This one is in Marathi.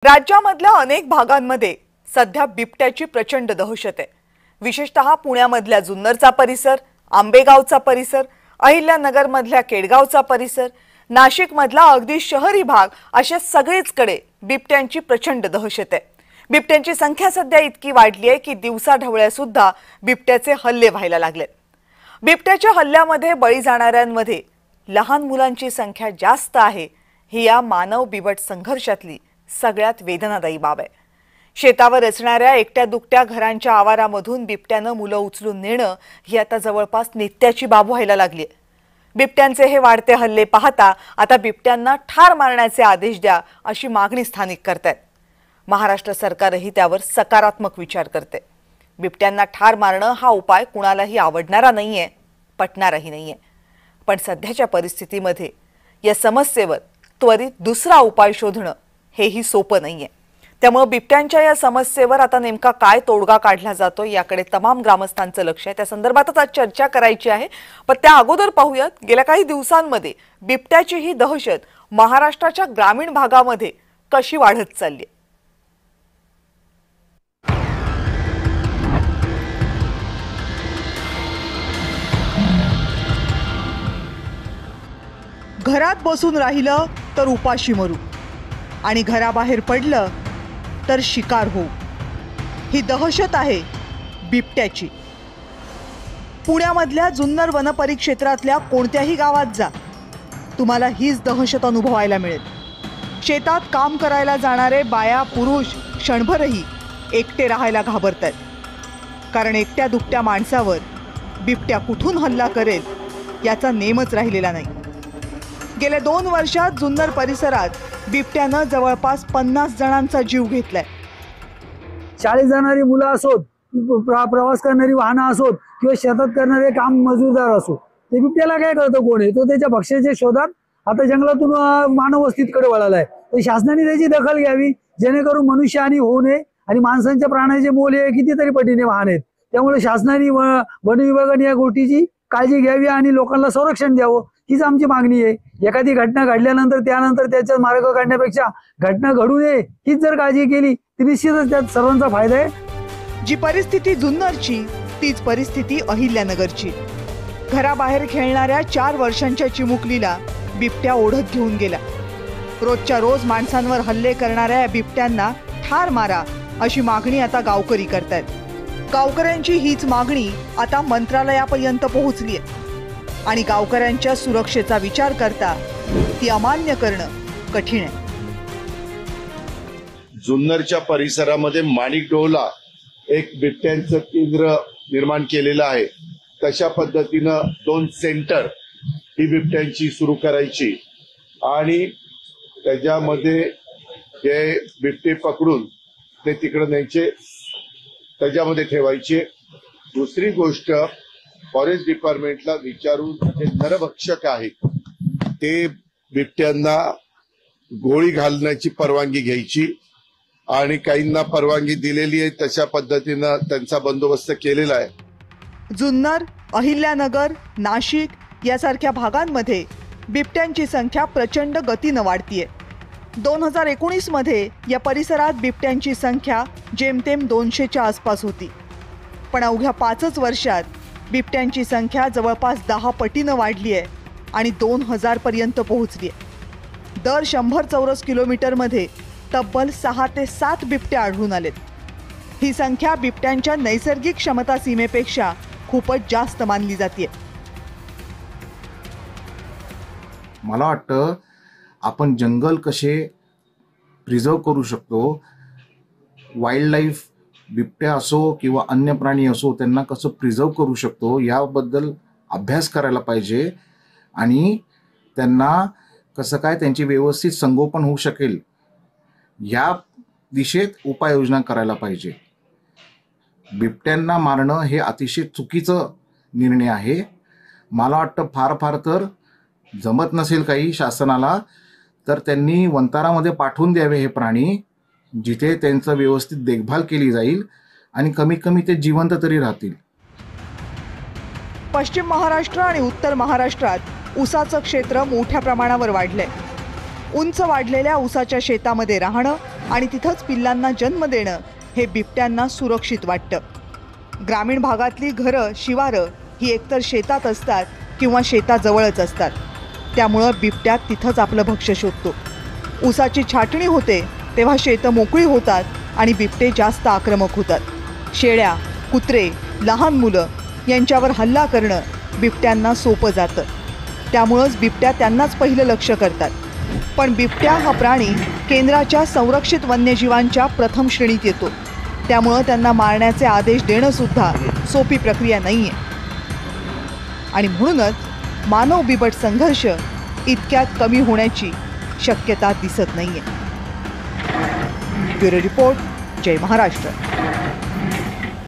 राज्यामधल्या अनेक भागांमध्ये सध्या बिबट्याची प्रचंड दहशत आहे। विशेषतः पुण्यामधल्या जुन्नरचा परिसर, आंबेगावचा परिसर, अहिल्यानगरमधल्या केडगावचा परिसर, नाशिकमधला अगदी शहरी भाग अशा सगळीचकडे बिबट्यांची प्रचंड दहशत आहे। बिबट्यांची संख्या सध्या इतकी वाढली आहे की दिवसाढवळ्या सुद्धा बिबट्याचे हल्ले व्हायला लागलेत। बिबट्याच्या हल्ल्यामध्ये बळी जाणाऱ्यांमध्ये लहान मुलांची संख्या जास्त आहे। ही या मानव बिबट संघर्षातली सगळ्यात वेदनादायी बाब आहे। शेतावर असणाऱ्या एकट्या दुकट्या घरांच्या आवारामधून बिबट्यानं मुलं उचलून नेणं ही आता जवळपास नित्याची बाब व्हायला लागली आहे। बिबट्यांचे हे वाढते हल्ले पाहता आता बिबट्यांना ठार मारण्याचे आदेश द्या अशी मागणी स्थानिक करतात। महाराष्ट्र सरकारही त्यावर सकारात्मक विचार करते। बिबट्यांना ठार मारणं हा उपाय कुणालाही आवडणारा नाहीये, पटणाराही नाहीये। पण सध्याच्या परिस्थितीमध्ये या समस्येवर त्वरित दुसरा उपाय शोधणं हेही सोपं नाहीये। त्यामुळे बिबट्यांच्या या समस्येवर आता नेमका काय तोडगा काढला जातो याकडे तमाम ग्रामस्थांचं लक्ष आहे। त्या संदर्भातच आज चर्चा करायची आहे। पण त्या अगोदर पाहूयात गेल्या काही दिवसांमध्ये बिबट्याची ही दहशत महाराष्ट्राच्या ग्रामीण भागामध्ये कशी वाढत चालली आहे। घरात बसून राहिलं तर उपाशी मरू आणि घराबाहेर पडलं तर शिकार होऊ, ही दहशत आहे बिबट्याची। पुण्यामधल्या जुन्नर वनपरिक्षेत्रातल्या कोणत्याही गावात जा, तुम्हाला हीच दहशत अनुभवायला मिळेल। शेतात काम करायला जाणारे बाया पुरुष क्षणभरही एकटे राहायला घाबरतात, कारण एकट्या दुकट्या माणसावर बिबट्या कुठून हल्ला करेल याचा नेमच राहिलेला नाही। गेल्या 2 वर्षात जुन्नर परिसरात बिबट्यानं जवळपास 50 जणांचा जीव घेतलाय। शाळेत जाणारी मुलं असोत, प्रवास करणारी वाहनं असोत किंवा शेतात करणारे काम मजूरदार असो, ते बिबट्याला काय करतं कोण आहे, तो त्याच्या भक्ष्याच्या शोधात आता जंगलातून मानव वस्तीकडे वळालाय। तर शासनाने त्याची दखल घ्यावी, जेणेकरून मनुष्यहानी होऊ नये आणि माणसांच्या प्राणाचे मोल हे कितीतरी पटीने वाहन आहेत। त्यामुळे शासनाने वन विभागाने या गोष्टीची काळजी घ्यावी आणि लोकांना संरक्षण द्यावं, हीच आमची मागणी आहे। एखादी घटना घडल्यानंतर त्यानंतर त्याचा मार्ग काढण्यापेक्षा घटना घडू नये हीच जर काळजी केली तर निश्चितच त्यात सर्वांचा फायदा आहे। जी परिस्थिती जुन्नरची तीच परिस्थिती अहिल्यानगरची। घराबाहेर खेळणाऱ्या 4 वर्षांच्या चिमुकलीला बिबट्या ओढत घेऊन गेला। रोजच्या रोज माणसांवर हल्ले करणाऱ्या बिबट्यांना ठार मारा अशी मागणी आता गावकरी करतायत। गावकऱ्यांची हीच मागणी आता मंत्रालयापर्यंत पोहोचली आहे आणि गावकऱ्यांच्या सुरक्षेचा विचार करता ती अमान्य करणं कठीण आहे। जुन्नरच्या परिसरामध्ये माणिकडोहला एक बिबट्यांचं केंद्र निर्माण केलेलं आहे। तशा पद्धतीनं 2 सेंटर ही बिबट्यांची सुरू करायची आणि त्याच्यामध्ये जे बिबटे पकडून ते तिकडे न्यायचे, त्याच्यामध्ये ठेवायचे। दुसरी गोष्ट, फॉरेस्ट डिपार्टमेंटला विचारून जे नरभक्षक आहेत ते बिबट्यांना गोळी घालण्याची परवानगी घ्यायची आणि काहींना परवानगी दिलेली आहे, तशा पद्धतीनं त्यांचा बंदोबस्त केलेला आहे। जुन्नर, अहिल्यानगर, नाशिक यासारख्या भागांमध्ये बिबट्यांची संख्या प्रचंड गतीनं वाढतीये। 2019 मध्ये या परिसरात बिबट्यांची संख्या जेमतेम 200च्या आसपास होती, पण अवघ्या 5च वर्षात बिबट्यांची संख्या जवळपास 10 पटीनं वाढली आहे आणि 2000 पर्यंत पोहोचली आहे। दर 100 चौरस किलोमीटरमध्ये तब्बल 6 ते 7 बिबटे आढळून आलेत। ही संख्या बिबट्यांच्या नैसर्गिक क्षमता सीमेपेक्षा खूपच जास्त मानली जाते। मला वाटतं आपण जंगल कसे प्रिझर्व करू शकतो, वाईल्ड लाईफ बिबट्या असो किंवा अन्य प्राणी असो त्यांना कसं प्रिझर्व करू शकतो याबद्दल अभ्यास करायला पाहिजे आणि त्यांना कसं काय त्यांची व्यवस्थित संगोपन होऊ शकेल या दिशेत उपाययोजना करायला पाहिजे। बिबट्यांना मारणं हे अतिशय चुकीचं निर्णय आहे। मला वाटतं फार तर जमत नसेल काही शासनाला तर त्यांनी वंतारामध्ये पाठवून द्यावे हे प्राणी, जिथे त्यांचं व्यवस्थित देखभाल केली जाईल आणि कमीत कमी ते जिवंत तरी राहतील। पश्चिम महाराष्ट्र आणि उत्तर महाराष्ट्रात ऊसाचं क्षेत्र मोठ्या प्रमाणावर वाढलंय। उंच वाढलेल्या ऊसाच्या शेतामध्ये राहणं आणि तिथंच पिल्लांना जन्म देणं हे बिबट्यांना सुरक्षित वाटतं. ग्रामीण भागातली घरं शिवारं ही एकतर शेतात असतात किंवा शेताजवळच असतात. त्यामुळं बिबट्या तिथंच आपलं भक्ष्य शोधतो. ऊसाची छाटणी होते तेव्हा शेतं मोकळी होतात आणि बिबटे जास्त आक्रमक होतात. शेळ्या, कुत्रे, लहान मुलं यांच्यावर हल्ला करणं बिबट्यांना सोपं जातं. त्यामुळंच बिबट्या त्यांनाच पहिलं लक्ष करतात. पण बिबट्या हा प्राणी केंद्राच्या संरक्षित वन्यजीवांच्या प्रथम श्रेणीत येतो. त्यामुळं त्यांना मारण्याचे आदेश देणं सुद्धा सोपी प्रक्रिया नाही आहे. आणि म्हणूनच मानव बिबट संघर्ष इतक्यात कमी होण्याची शक्यता दिसत नाहीये. ब्युरो रिपोर्ट, जय महाराष्ट्र.